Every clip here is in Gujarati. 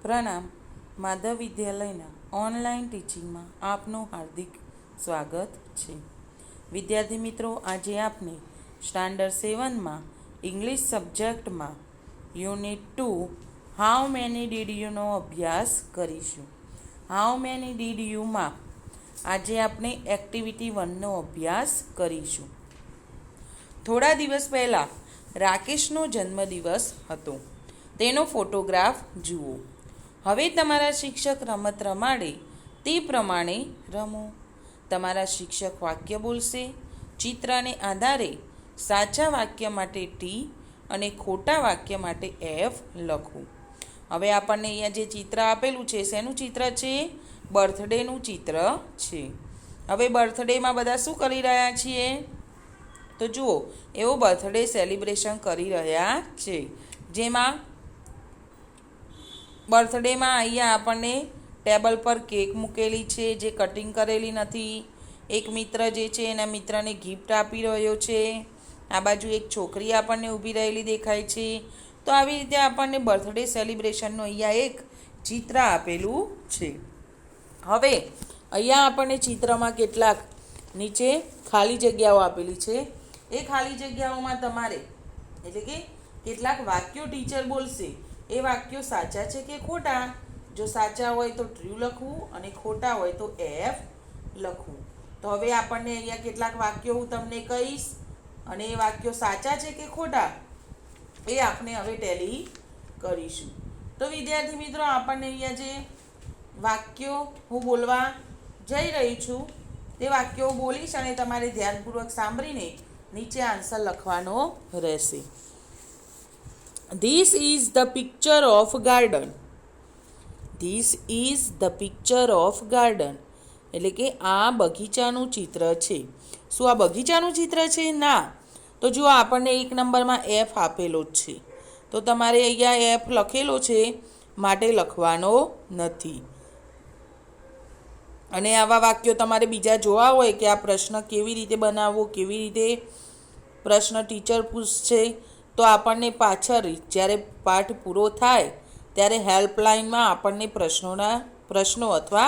પ્રણામ. માધવ વિદ્યાલયના ઓનલાઈન ટીચિંગમાં આપનું હાર્દિક સ્વાગત છે. વિદ્યાર્થી મિત્રો, આજે આપણે સ્ટાન્ડર્ડ 7માં ઇંગ્લિશ સબ્જેક્ટમાં unit 2 how many did you know અભ્યાસ કરીશું. હાઉ મેની ડીડ યુમાં આજે આપણે એક્ટિવિટી 1નો અભ્યાસ કરીશું. થોડા દિવસ પહેલાં રાકેશનો જન્મદિવસ હતો. તેનો ફોટોગ્રાફ જુઓ. હવે તમારા શિક્ષક રમત રમાડે તે પ્રમાણે રમો. તમારા શિક્ષક વાક્ય બોલશે. ચિત્રને આધારે સાચા વાક્ય માટે ટી અને ખોટા વાક્ય માટે એફ લખો. હવે આપણને અહીંયા જે ચિત્ર આપેલું છે, શેનું ચિત્ર છે? બર્થડેનું ચિત્ર છે. હવે બર્થડેમાં બધા શું કરી રહ્યા છીએ? તો જુઓ, એવો બર્થડે સેલિબ્રેશન કરી રહ્યા છે. જેમાં બર્થડેમાં અહીંયા આપણને ટેબલ પર કેક મૂકેલી છે, જે કટિંગ કરેલી નથી. એક મિત્ર જે છે એના મિત્રને ગિફ્ટ આપી રહ્યો છે. આ બાજુ એક છોકરી આપણને ઊભી રહેલી દેખાય છે. તો આવી રીતે આપણને બર્થડે સેલિબ્રેશનનું અહીંયા એક ચિત્ર આપેલું છે. હવે અહીંયા આપણને ચિત્રમાં કેટલાક નીચે ખાલી જગ્યાઓ આપેલી છે. એ ખાલી જગ્યાઓમાં તમારે એટલે કે કેટલાક વાક્યો ટીચર બોલશે. એ વાક્યો સાચા છે કે ખોટા? જો સાચા હોય તો ટ્રુ લખવું અને ખોટા હોય તો એફ લખવું. તો હવે આપણને અહીંયા કેટલાક વાક્યો હું તમને કહીશ અને એ વાક્યો સાચા છે કે ખોટા એ આપણે હવે ટેલી કરીશું. તો વિદ્યાર્થી મિત્રો, આપણને અહીંયા જે વાક્યો હું બોલવા જઈ રહી છું તે વાક્યો બોલીશ અને તમારે ધ્યાનપૂર્વક સાંભળીને નીચે આન્સર લખવાનો રહેશે. This is the picture of garden. This is the picture of garden. એટલે કે આ બગીચાનું ચિત્ર છે. શું આ બગીચાનું ચિત્ર છે? ના. તો જુઓ, આપણને 1 નંબરમાં એફ આપેલો જ છે. તો તમારે અહીંયા એફ લખેલો છે માટે લખવાનો નથી. અને આવા વાક્યો તમારે બીજા જોવા હોય કે આ પ્રશ્ન કેવી રીતે બનાવવો, કેવી રીતે પ્રશ્ન ટીચર પૂછશે, તો આપણને પાછળ જ્યારે પાઠ પૂરો થાય ત્યારે હેલ્પલાઇનમાં આપણને પ્રશ્નો અથવા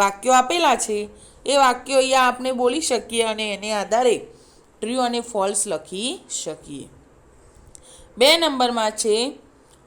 વાક્યો આપેલા છે. એ વાક્યો અહીંયા આપણે બોલી શકીએ અને એને આધારે ટ્રુ અને ફોલ્સ લખી શકીએ. 2 નંબરમાં છે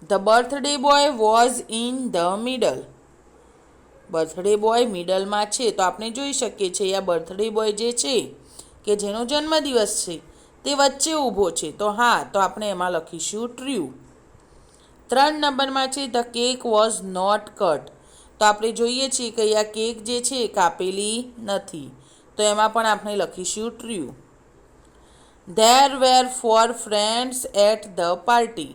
the birthday boy was in the middle. Birthday boy મિડલમાં છે. તો આપણે જોઈ શકીએ છીએ આ બર્થડે બોય જે છે કે જેનો જન્મદિવસ છે તે વચ્ચે ઊભો છે. તો હા, તો આપણે એમાં લખીશું ટ્રુ. 3 નંબરમાં છે the cake was not cut. તો આપણે જોઈએ છીએ કે આ કેક જે છે કાપેલી નથી. તો એમાં પણ આપણે લખીશું true. There were 4 friends at the party.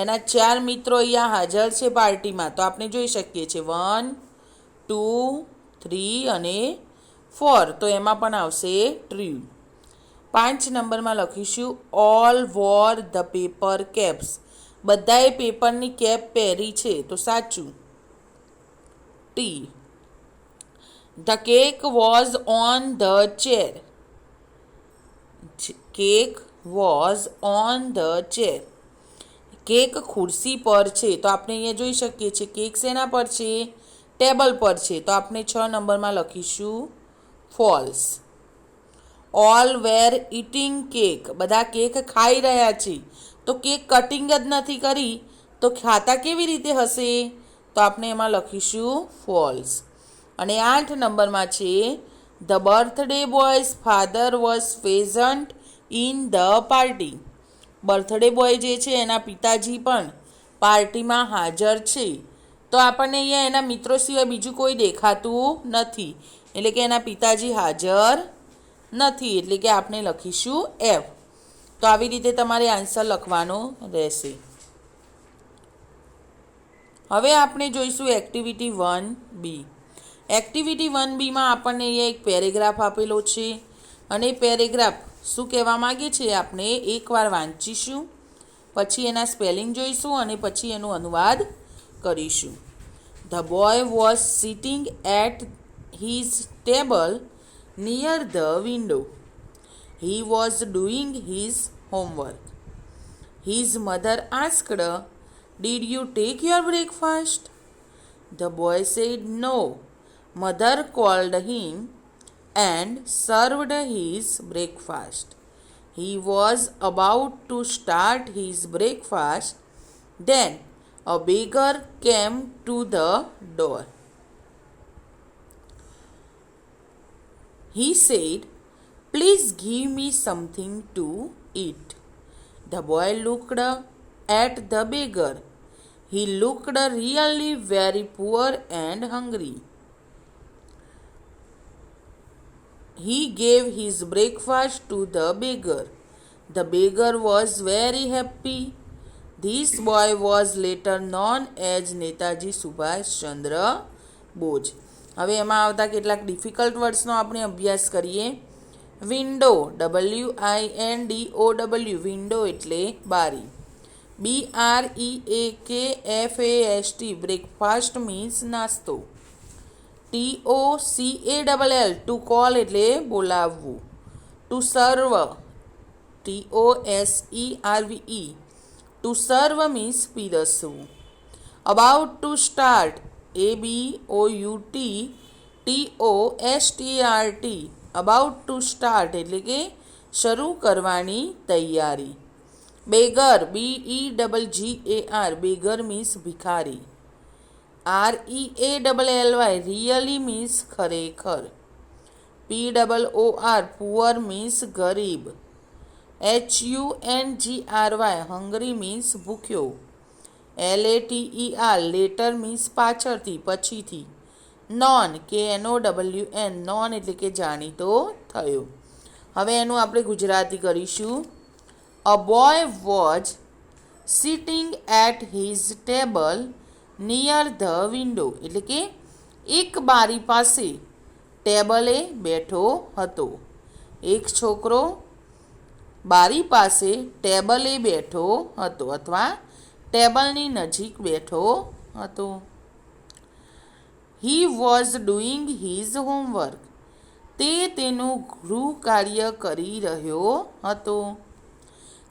એના 4 મિત્રો અહીંયા હાજર છે પાર્ટીમાં. તો આપણે જોઈ શકીએ છીએ 1, 2, 3 અને 4. તો એમાં પણ આવશે ટ્રુ. 5 નંબરમાં લખીશું all war the paper caps. બધાએ પેપરની કેપ પહેરી છે. તો સાચું. T. The cake was on the chair. Cake was on the chair. Cake ખુરશી પર છે. તો આપણે અહીંયા જોઈ શકીએ છીએ કેક શેના પર છે? ટેબલ પર છે. તો આપણે 6 નંબરમાં લખીશું ફોલ્સ. ઓલ વેર ઇટિંગ કેક. બધા કેક ખાઈ રહ્યા છે. તો કેક કટિંગ જ નથી કરી તો ખાતા કેવી રીતે હશે? તો આપણે એમાં લખીશું ફોલ્સ. અને 8 નંબરમાં છે the birthday boys father was present in the party. Birthday boy જે છે એના પિતાજી પણ પાર્ટીમાં હાજર છે. તો આપણને અહીંયા એના મિત્રો સિવાય બીજું કોઈ દેખાતું નથી. એટલે કે એના પિતાજી હાજર નથી. એટલે કે આપણે લખીશું એફ. તો આવી રીતે તમારે આન્સર લખવાનો રહેશે. હવે આપણે જોઈશું એક્ટિવિટી 1B. એક્ટિવિટી 1Bમાં આપણને અહીંયા એક પેરેગ્રાફ આપેલો છે અને પેરેગ્રાફ શું કહેવા માગે છે આપણે એકવાર વાંચીશું, પછી એના સ્પેલિંગ જોઈશું અને પછી એનો અનુવાદ કરીશું. The boy was sitting at his table near the window. He was doing his homework. His mother asked, "Did you take your breakfast?" The boy said no. Mother called him and served his breakfast. He was about to start his breakfast. Then a beggar came to the door. He said, "Please give me something to eat." The boy looked at the beggar. He looked really very poor and hungry. He gave his breakfast to the beggar. The beggar was very happy. This boy was later known as Netaji Subhash Chandra Bose. હવે એમાં આવતા કેટલાક ડિફિકલ્ટ વર્ડ્સનો આપણે અભ્યાસ કરીએ. વિન્ડો, WINDOW, વિન્ડો એટલે બારી. BREAKFAST, બ્રેકફાસ્ટ મીન્સ નાસ્તો. TOCALL, ટુ કોલ એટલે બોલાવવું. To serve, TOSERVE, to serve means પીરસવું. About to start, ABOUT TOSTART, about to start એટલે કે શરૂ કરવાની તૈયારી. બેગર, BEGGAR, બેગર મીન્સ ભિખારી. REALLY, રિયલી મીન્સ ખરેખર. POOR, પુઅર મીન્સ ગરીબ. HUNGRY, હંગરી મીન્સ ભૂખ્યો. LATER, લેટર મીન્સ પાછળથી, પછીથી. નોન, KNOWN, નોન એટલે કે જાણીતો થયો. હવે એનું આપણે ગુજરાતી કરીશું. A boy was sitting at his table near the window, એટલે કે એક બારી પાસે ટેબલે બેઠો હતો. એક છોકરો બારી પાસે ટેબલે બેઠો હતો અથવા ટેબલની નજીક બેઠો હતો. He was doing his homework, તે તેનું ગૃહ કાર્ય કરી રહ્યો હતો.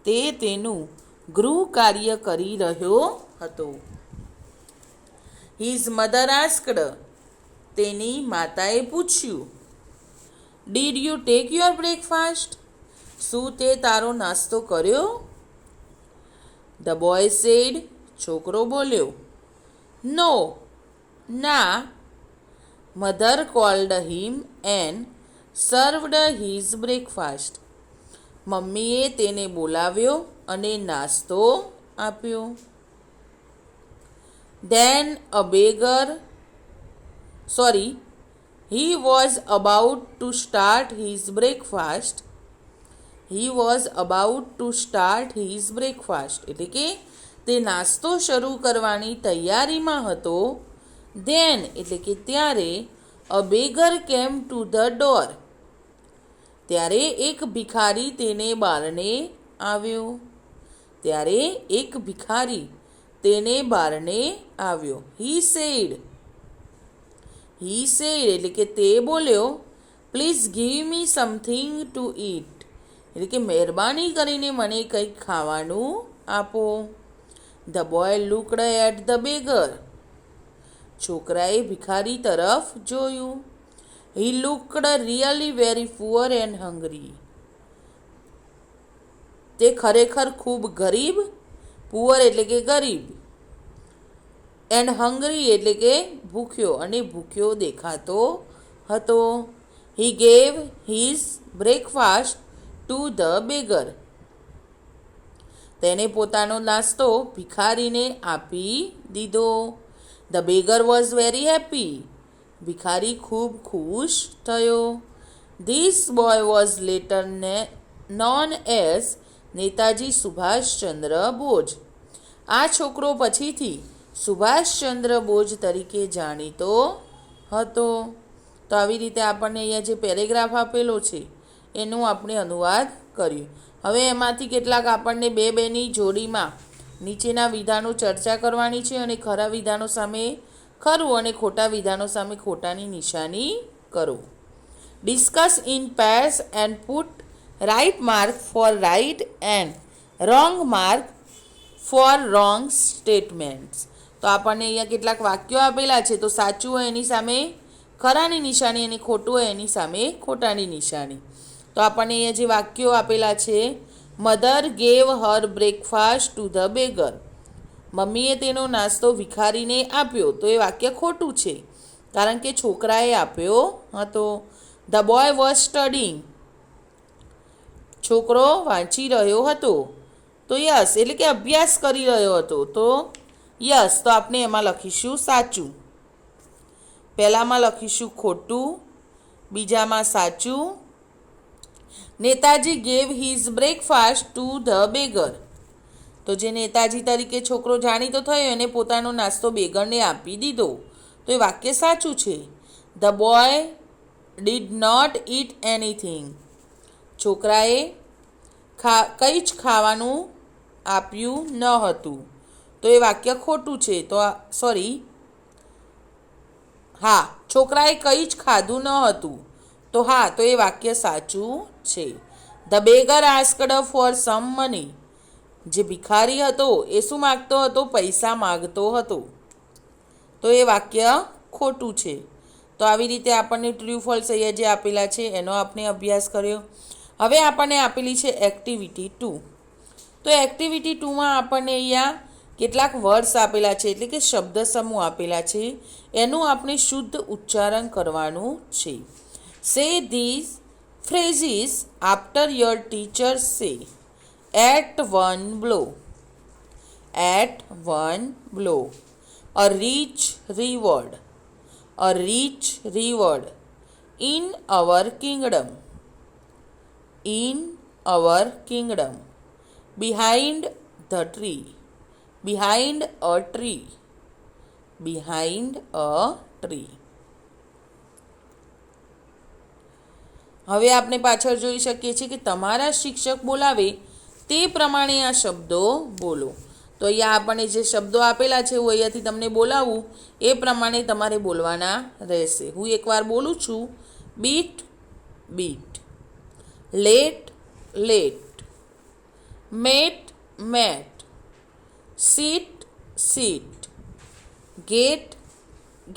તે તેનું ગૃહ કાર્ય કરી રહ્યો હતો. હિઝ મધર આસ્કડ, તેની માતાએ પૂછ્યું. Did you take your breakfast, શું તે તારો નાસ્તો કર્યો? ધ બોય સેડ, છોકરો બોલ્યો. નો, ના. Mother cold him and સર્વડ his breakfast, મમ્મીએ તેને બોલાવ્યો અને નાસ્તો આપ્યો. Then a beggar, he was about to start his breakfast. He was about to start his breakfast, એટલે કે તે નાસ્તો શરૂ કરવાની તૈયારીમાં હતો. Then એટલે કે ત્યારે a beggar came to the door, ત્યારે એક ભિખારી તેને બારણે આવ્યો. ત્યારે એક ભિખારી તેને બારણે આવ્યો. He said, એટલે કે તે બોલ્યો. Please give me something to eat, એટલે કે મહેરબાની કરીને મને કંઈક ખાવાનું આપો. The boy looked at the beggar, છોકરાએ ભિખારી તરફ જોયું. He looked really very poor and hungry, તે ખરેખર ખૂબ ગરીબ, પુઅર એટલે કે ગરીબ, એન્ડ હંગરી એટલે કે ભૂખ્યો અને ભૂખ્યો દેખાતો હતો. He gave his breakfast to the beggar, તેને પોતાનો નાસ્તો ભિખારીને આપી દીધો. The beggar was very happy, ભિખારી ખૂબ ખુશ થયો. This boy was later known as Netaji Subhashchandra Bose, આ છોકરો પછીથી સુભાષચંદ્ર બોઝ તરીકે જાણીતો હતો. તો આવી રીતે આપણને અહીંયા જે પેરેગ્રાફ આપેલો છે એનું આપણે અનુવાદ કર્યું. હવે એમાંથી કેટલાક આપણને બે બેની જોડીમાં નીચેના વિધાનો ચર્ચા કરવાની છે અને ખરા વિધાનો સામે ખરું અને ખોટા વિધાનો સામે ખોટાની નિશાની કરો. Discuss in pairs and put right mark for right and wrong mark for wrong statements. તો આપણને અહીંયા કેટલાક વાક્યો આપેલા છે. તો સાચું હોય એની સામે ખરાની નિશાની અને ખોટું હોય એની સામે ખોટાની નિશાની. તો આપણને અહીંયા જે વાક્યો આપેલા છે, mother gave Har breakfast to the beggar. મમ્મીએ તેનો નાસ્તો ભિખારીને આપ્યો. તો એ વાક્ય ખોટું છે, કારણ કે છોકરાએ આપ્યો હતો. The boy was studying. છોકરો વાંચી રહ્યો હતો. તો યસ એટલે કે અભ્યાસ કરી રહ્યો હતો. તો યસ, તો આપણે એમાં લખીશું સાચું. પહેલામાં લખીશું ખોટું, બીજામાં સાચું. Netaji gave his breakfast to the beggar. તો જે નેતાજી તરીકે છોકરો જાણીતો થયો એને પોતાનો નાસ્તો બેગરને આપી દીધો. તો એ વાક્ય સાચું છે. The boy did not eat anything. છોકરાએ કંઈ જ ખાવાનું આપ્યું ન હતું. તો એ વાક્ય ખોટું છે. તો છોકરાએ કંઈ જ ખાધું ન હતું. તો તો એ વાક્ય સાચું છે. The beggar asked for some money. જે ભિખારી હતો એ શું માગતો હતો? પૈસા માગતો હતો. તો એ વાક્ય ખોટું છે. તો આવી રીતે આપણને ટ્રુ ફોલ્સ અહીંયા જે આપેલા છે એનો આપણે અભ્યાસ કર્યો. હવે આપણને આપેલી છે એક્ટિવિટી 2. તો એક્ટિવિટી 2માં આપણને અહીંયા કેટલાક વર્ડ્સ આપેલા છે, એટલે કે શબ્દ સમૂહ આપેલા છે. એનું આપણે શુદ્ધ ઉચ્ચારણ કરવાનું છે. સે this phrases after your teacher say. At one blow. At one blow. A rich reward. A rich reward. In our kingdom. In our kingdom. Behind the tree. Behind a tree. Behind a tree. હવે આપણે પાછળ જોઈ શકીએ છીએ કે તમારા શિક્ષક બોલાવે તે પ્રમાણે આ શબ્દો બોલો. તો અહીંયા આપણને જે શબ્દો આપેલા છે હું અહીંયાથી તમને બોલાવું એ પ્રમાણે તમારે બોલવાના રહેશે. હું એકવાર બોલું છું. Beat beat. Let let. Met met. Seat seat. Get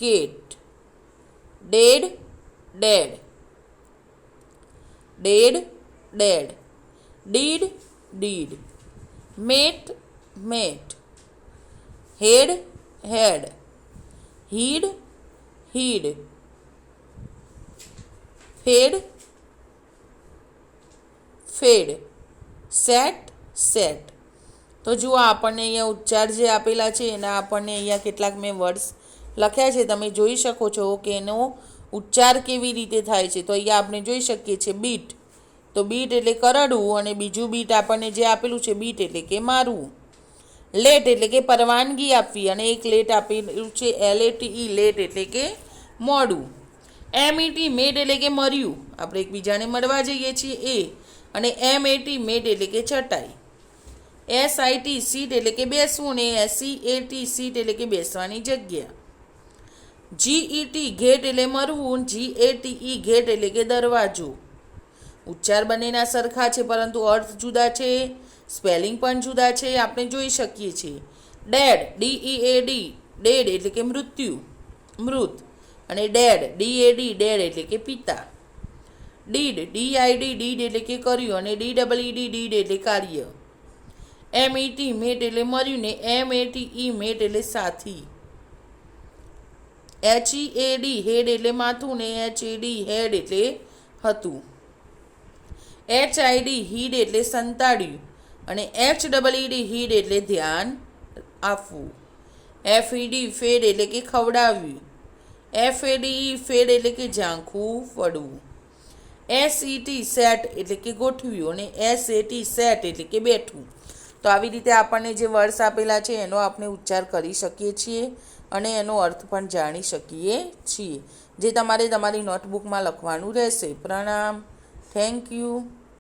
get. Dead dead. Dead dead. Did did. Met met. Head head. Heed heed. Fed fed. Set set. તો જુઓ આપણને અહીંયા ઉચ્ચાર જે આપેલા છે એના આપણને અહીંયા કેટલાક મેં વર્ડ્સ લખ્યા છે. તમે જોઈ શકો છો કે એનો ઉચ્ચાર કેવી રીતે થાય છે. તો અહીંયા આપણે જોઈ શકીએ છીએ બીટ. તો બીટ એટલે કરડવું, અને બીજું બીટ આપણને જે આપેલું છે બીટ એટલે કે મારવું. લેટ એટલે કે પરવાનગી આપવી, અને એક લેટ આપેલું છે LATE. લેટ એટલે કે મોડું. MET મેટ એટલે કે મર્યું, આપણે એકબીજાને મળવા જઈએ છીએ એ. અને MAT મેટ એટલે કે ચટાઈ. SIT સીટ એટલે કે બેસવું, ને SEAT સીટ એટલે કે બેસવાની જગ્યા. GET ગેટ એટલે મરવું, GATE ગેટ એટલે કે દરવાજો. ઉચ્ચાર બંનેના સરખા છે પરંતુ અર્થ જુદા છે, સ્પેલિંગ પણ જુદા છે, આપણે જોઈ શકીએ છીએ. ડેડ DEAD ડેડ એટલે કે મૃત્યુ મૃત, અને ડેડ DAD ડેડ એટલે કે પિતા. ડીડ DID ડીડ એટલે કે કર્યું, અને DEED ડીડ એટલે કાર્ય. MET મેટ એટલે મર્યું, ને MATE મેટ એટલે સાથી. HEAD હેડ એટલે માથું, ને HAD હેડ એટલે હતું. HID હીડ એટલે સંતાડ્યું, અને HEED હીડ એટલે ધ્યાન આપવું. FED ફેડ એટલે કે ખવડાવ્યું. FADE ફેડ એટલે કે ઝાંખું વળવું. SET સેટ એટલે કે ગોઠવ્યું, અને SAT સેટ એટલે કે બેઠવું. તો આવી રીતે આપણને જે વર્ડ્સ આપેલા છે એનો આપણે ઉચ્ચાર કરી શકીએ છીએ અને એનો અર્થ પણ જાણી શકીએ છીએ, જે તમારે તમારી નોટબુકમાં લખવાનું રહેશે. પ્રણામ. Thank you.